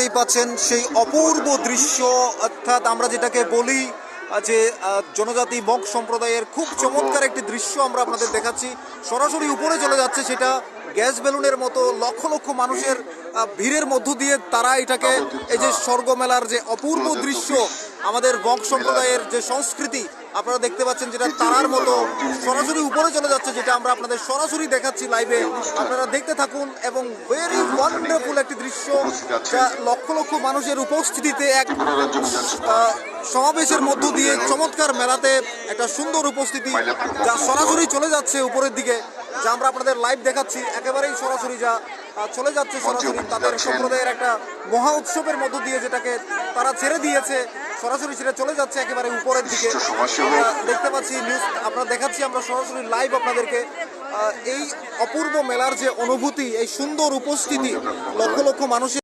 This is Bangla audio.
দেখতেই পাচ্ছেন সেই অপূর্ব দৃশ্য, অর্থাৎ আমরা যেটাকে বলি যে জনজাতি মগ সম্প্রদায়ের খুব চমৎকার একটি দৃশ্য আমরা আপনাদের দেখাচ্ছি। সরাসরি উপরে চলে যাচ্ছে, সেটা গ্যাস বেলুনের মতো লক্ষ লক্ষ মানুষের ভিড়ের মধ্য দিয়ে তারা এটাকে, এই যে স্বর্গমেলার যে অপূর্ব দৃশ্য, আমাদের মগ সম্প্রদায়ের যে সংস্কৃতি আপনারা দেখতে পাচ্ছেন, যেটা তারার মতো সরাসরি উপরে চলে যাচ্ছে, যেটা আমরা আপনাদের সরাসরি দেখাচ্ছি লাইভে। আপনারা দেখতে থাকুন এবং ভেরি ওয়ান্ডারফুল একটি দৃশ্য, যা লক্ষ লক্ষ মানুষের উপস্থিতিতে এক সমাবেশের মধ্য দিয়ে চমৎকার মেলাতে একটা সুন্দর উপস্থিতি, যা সরাসরি চলে যাচ্ছে উপরের দিকে, যা আমরা আপনাদের লাইভ দেখাচ্ছি একেবারেই সরাসরি, যা চলে যাচ্ছে সরাসরি তাদের সম্প্রদায়ের একটা মহা উৎসবের মধ্য দিয়ে, যেটাকে তারা ছেড়ে দিয়েছে, সরাসরি সেটা চলে যাচ্ছে একেবারে উপরের দিকে। আমরা দেখতে পাচ্ছি নিউজ, আপনারা দেখাচ্ছি আমরা সরাসরি লাইভ আপনাদেরকে এই অপূর্ব মেলার যে অনুভূতি, এই সুন্দর উপস্থিতি লক্ষ লক্ষ মানুষের।